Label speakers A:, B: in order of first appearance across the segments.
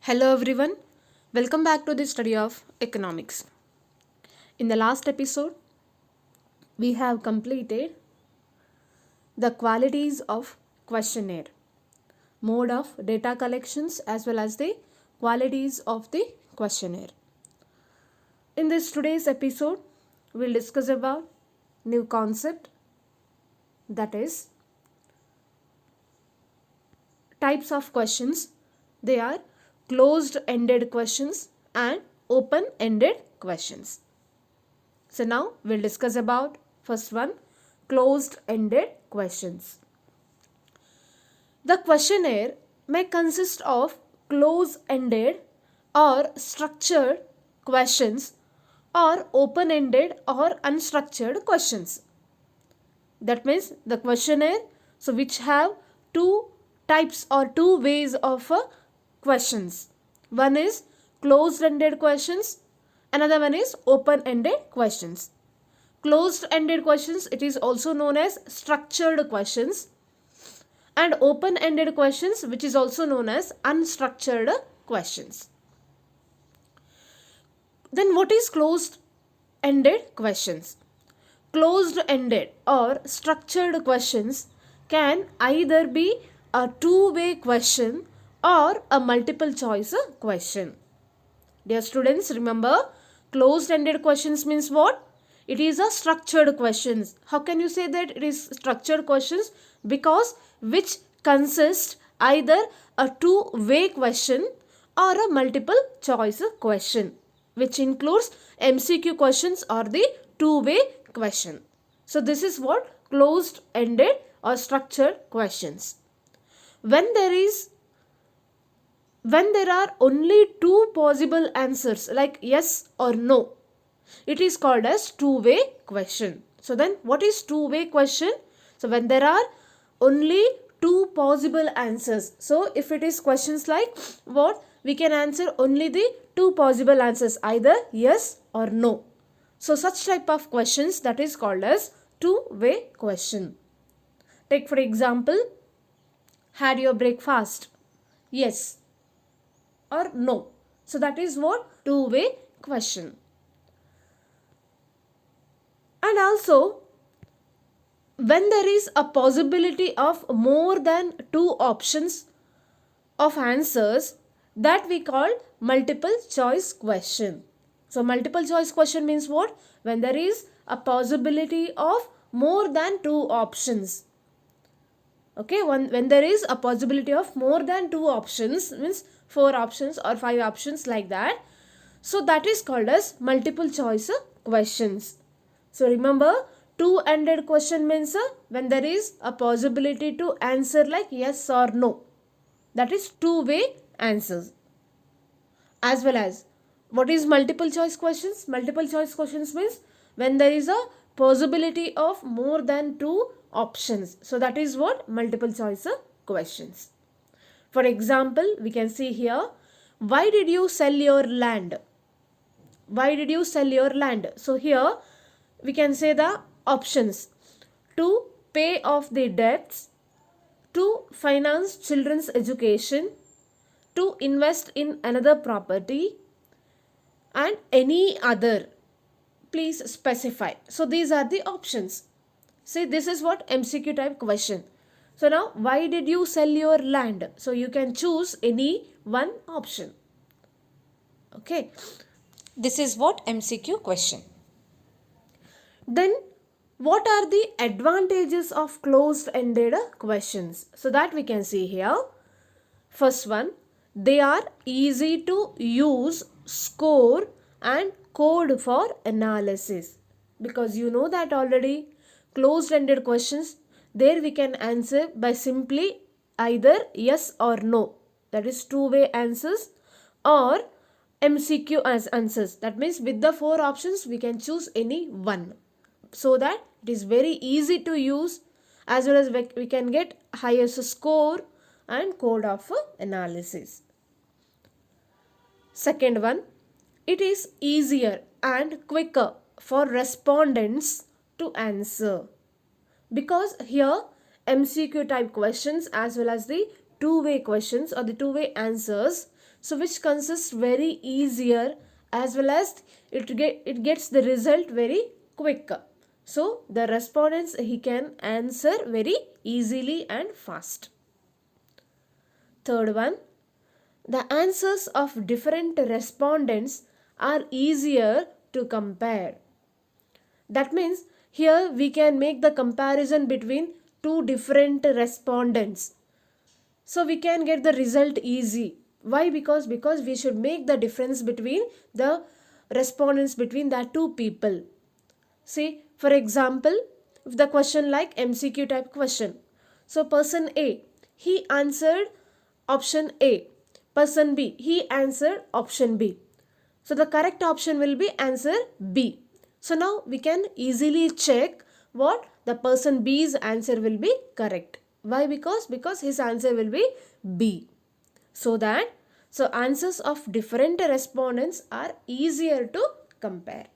A: Hello everyone, welcome back to the study of economics. In the last episode, we have completed the qualities of questionnaire, mode of data collections as well as the qualities of the questionnaire. In this today's episode, we'll discuss about new concept, that is types of questions. They are closed-ended questions and open-ended questions. So now we'll discuss about first one, closed-ended questions. The questionnaire may consist of close-ended or structured questions or open-ended or unstructured questions. That means the questionnaire, so which have two types or two ways of questions. One is closed-ended questions, another one is open-ended questions. Closed-ended questions, it is also known as structured questions, and open-ended questions, which is also known as unstructured questions. Then what is closed-ended questions? Closed-ended or structured questions can either be a two-way question or a multiple choice question. Dear students, remember, closed-ended questions means what? It is a structured questions. How can you say that it is structured questions? Because which consists either a two-way question or a multiple choice question, which includes MCQ questions or the two-way question. So this is what closed-ended or structured questions. When there are only two possible answers like yes or no, it is called as two-way question. So then what is two-way question? So when there are only two possible answers. So if it is questions like what, we can answer only the two possible answers, either yes or no. So such type of questions, that is called as two-way question. Take for example, had your breakfast? Yes or no. So that is what? Two-way question. And also, when there is a possibility of more than two options of answers, that we call multiple choice question. So multiple choice question means what? When there is a possibility of more than two options. Okay, when there is a possibility of more than two options, means four options or five options like that. So that is called as multiple choice questions. So remember, two-ended question means when there is a possibility to answer like yes or no. That is two-way answers. As well as, what is multiple choice questions? Multiple choice questions means when there is a possibility of more than two options. So that is what multiple choice questions. For example, we can see here, why did you sell your land? Why did you sell your land? So here we can say the options: to pay off the debts, to finance children's education, to invest in another property, and any other. Please specify. So these are the options. See, this is what MCQ type question. So now, why did you sell your land? So you can choose any one option. Okay. This is what MCQ question. Then what are the advantages of closed-ended questions? So that we can see here. First one, they are easy to use, score and code for analysis. Because you know that already, closed-ended questions, there we can answer by simply either yes or no. That is two-way answers, or MCQ as answers. That means with the four options, we can choose any one. So that it is very easy to use, as well as we can get highest score and code of analysis. Second one, it is easier and quicker for respondents to answer, because here MCQ type questions as well as the two-way questions or the two-way answers, so which consists very easier, as well as it gets the result very quick. So the respondents, he can answer very easily and fast. Third one, the answers of different respondents are easier to compare. That means here we can make the comparison between two different respondents. So we can get the result easy. Why? Because we should make the difference between the respondents between the two people. See, for example, if the question like MCQ type question. So person A, he answered option A. Person B, he answered option B. So the correct option will be answer B. So now we can easily check what the person B's answer will be correct. Why? Because his answer will be B. So answers of different respondents are easier to compare.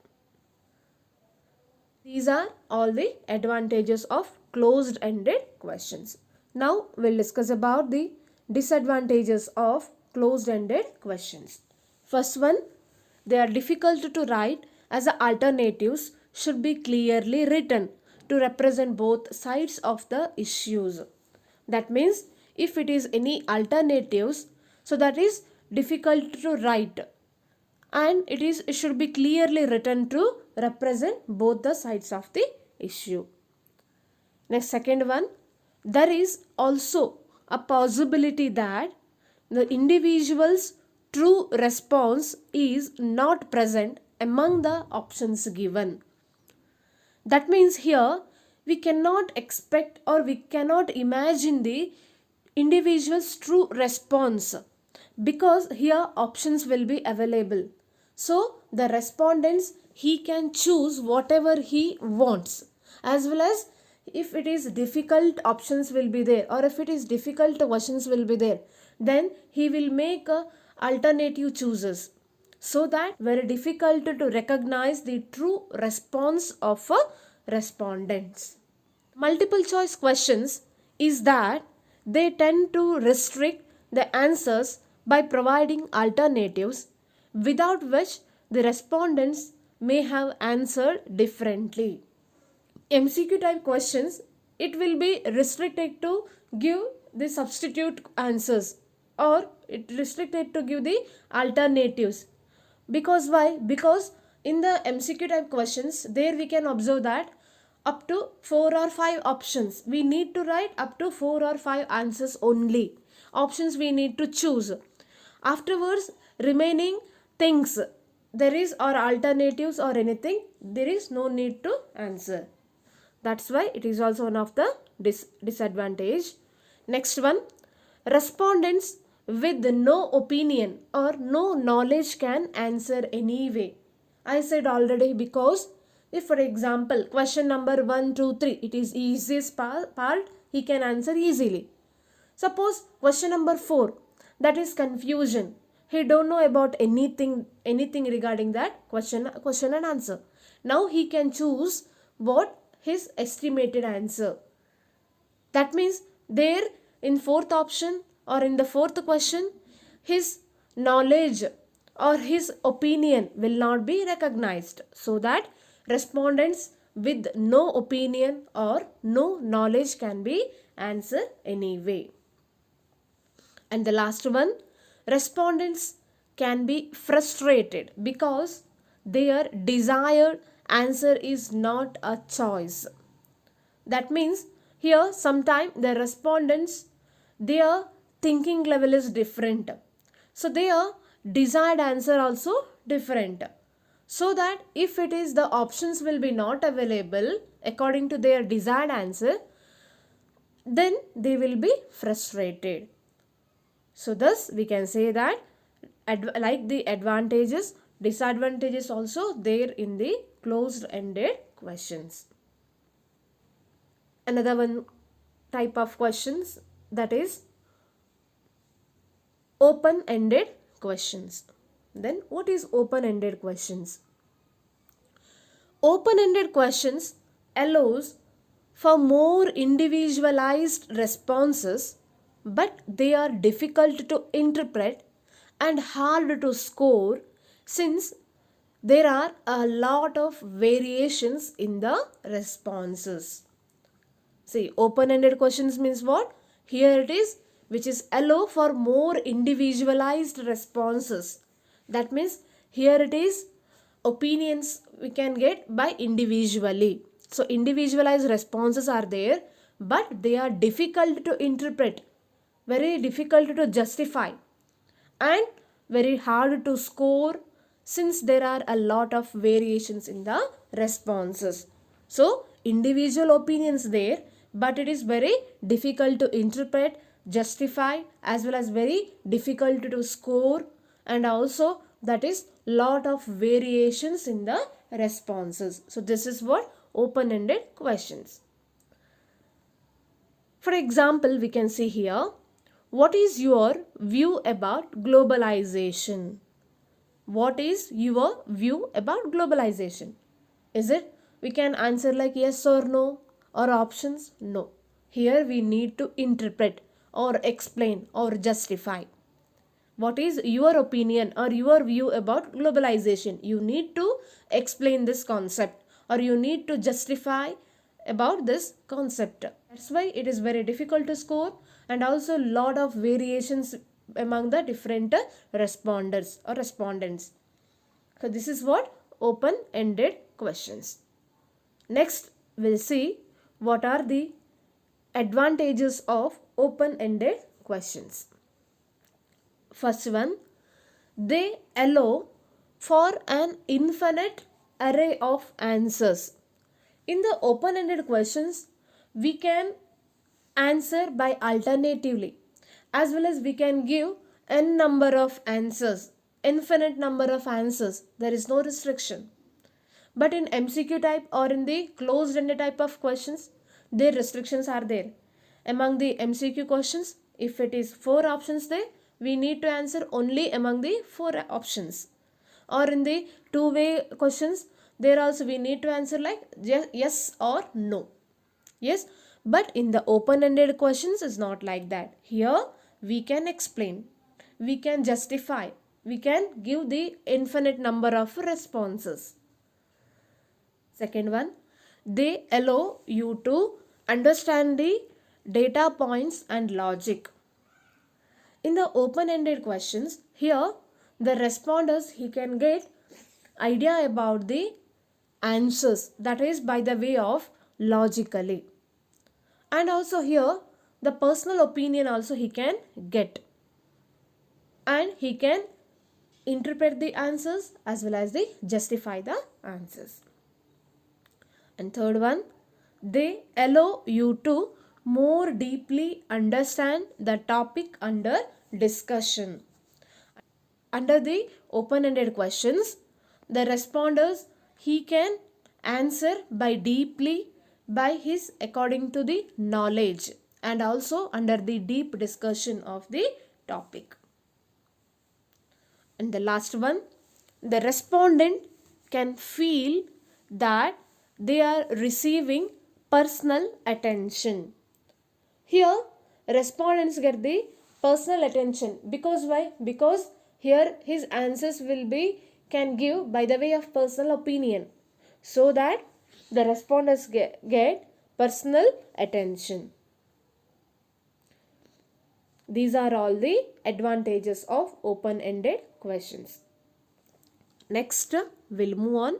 A: These are all the advantages of closed-ended questions. Now we'll discuss about the disadvantages of closed-ended questions. First one, they are difficult to write as the alternatives should be clearly written to represent both sides of the issues. That means if it is any alternatives, so that is difficult to write, and it should be clearly written to represent both the sides of the issue. Next, second one, there is also a possibility that the individual's true response is not present among the options given. That means here we cannot expect or we cannot imagine the individual's true response, because here options will be available. So the respondents, he can choose whatever he wants, as well as if it is difficult options will be there, or if it is difficult questions will be there, then he will make alternative choices, so that very difficult to recognize the true response of respondents. Multiple choice questions is that they tend to restrict the answers by providing alternatives, without which the respondents may have answered differently. MCQ type questions, it will be restricted to give the substitute answers, or it restricted to give the alternatives. Because why? Because in the MCQ type questions, there we can observe that up to 4 or 5 options. We need to write up to 4 or 5 answers only. Options we need to choose. Afterwards, remaining things, there is or alternatives or anything, there is no need to answer. That's why it is also one of the disadvantage. Next one, respondents with no opinion or no knowledge can answer anyway. I said already, because if for example question number 1, 2, 3, it is easiest part, he can answer easily. Suppose question number 4, that is confusion. He don't know about anything regarding that question and answer. Now he can choose what his estimated answer. That means there in fourth option or in the fourth question, his knowledge or his opinion will not be recognized, so that respondents with no opinion or no knowledge can be answered anyway. And the last one, respondents can be frustrated because their desired answer is not a choice. That means here sometimes the respondents, their thinking level is different. So their desired answer also different. So that if it is the options will be not available according to their desired answer, then they will be frustrated. So thus we can say that like the advantages, disadvantages also there in the closed-ended questions. Another one type of questions, that is open-ended questions. Then what is open-ended questions? Open-ended questions allows for more individualized responses, but they are difficult to interpret and hard to score since there are a lot of variations in the responses. See, open-ended questions means what? Here it is, which is allow for more individualized responses. That means here it is opinions we can get by individually. So individualized responses are there, but they are difficult to interpret, very difficult to justify, and very hard to score since there are a lot of variations in the responses. So individual opinions there, but it is very difficult to interpret, justify, as well as very difficult to score, and also that is lot of variations in the responses. So this is what open-ended questions. For example, we can see here, what is your view about globalization? What is your view about globalization? Is it we can answer like yes or no, or options? No. Here we need to interpret or explain or justify. What is your opinion or your view about globalization? You need to explain this concept or you need to justify about this concept. That's why it is very difficult to score, and also lot of variations among the different responders or respondents. So this is what open-ended questions. Next, we'll see what are the advantages of open-ended questions. First one, they allow for an infinite array of answers. In the open-ended questions, we can answer by alternatively, as well as we can give n number of answers, infinite number of answers. There is no restriction. But in MCQ type or in the closed-ended type of questions, their restrictions are there. Among the MCQ questions, if it is 4 options there, we need to answer only among the 4 options. Or in the two-way questions, there also we need to answer like yes or no. Yes, but in the open-ended questions is not like that. Here we can explain, we can justify, we can give the infinite number of responses. Second one, they allow you to understand the data points and logic. In the open-ended questions, here the responders he can get idea about the answers, that is by the way of logically. And also here the personal opinion also he can get, and he can interpret the answers as well as they justify the answers. And third one, they allow you to more deeply understand the topic under discussion. Under the open-ended questions, the responders he can answer by deeply by his according to the knowledge, and also under the deep discussion of the topic. And the last one, the respondent can feel that they are receiving personal attention. Here respondents get the personal attention because why? Because here his answers will be can give by the way of personal opinion, so that the respondents get personal attention. These are all the advantages of open-ended questions. Next, we'll move on.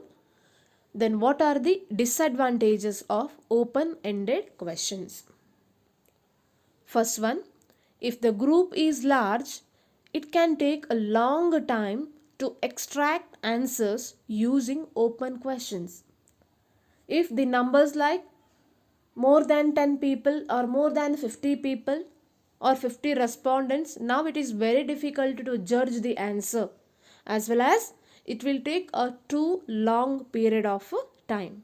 A: Then what are the disadvantages of open-ended questions? First one, if the group is large, it can take a long time to extract answers using open questions. If the numbers like more than 10 people or more than 50 people or 50 respondents, now it is very difficult to judge the answer, as well as it will take a too long period of time.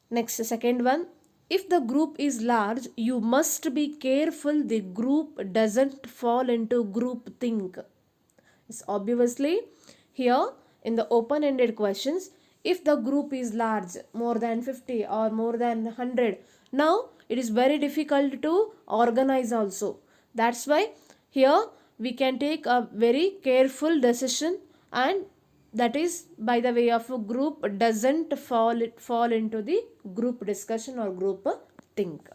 A: Next, second one, if the group is large, you must be careful the group doesn't fall into group think. It's obviously here in the open-ended questions, if the group is large, more than 50 or more than 100, now it is very difficult to organize also. That's why here we can take a very careful decision, and that is by the way of a group doesn't fall into the group discussion or group think.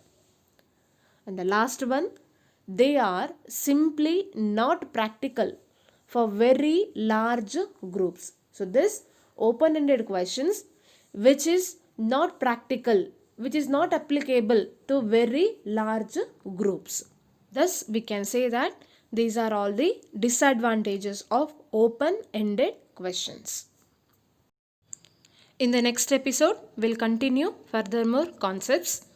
A: And the last one, they are simply not practical for very large groups. So this open-ended questions which is not practical, which is not applicable to very large groups. Thus we can say that these are all the disadvantages of open-ended questions. In the next episode, we'll continue furthermore concepts.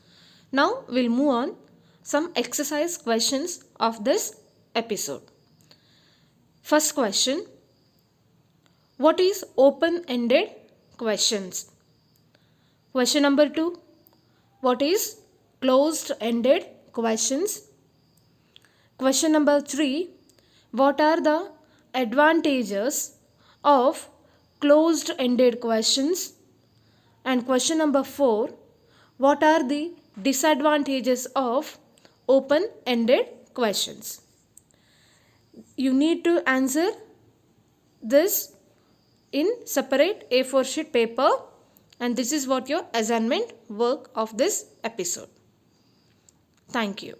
A: Now we'll move on some exercise questions of this episode. First question, what is open-ended questions? Question number 2, what is closed-ended questions? Question number 3, what are the advantages of closed-ended questions? And question number 4, what are the disadvantages of open-ended questions? You need to answer this in separate A4 sheet paper, and this is what your assignment work of this episode. Thank you.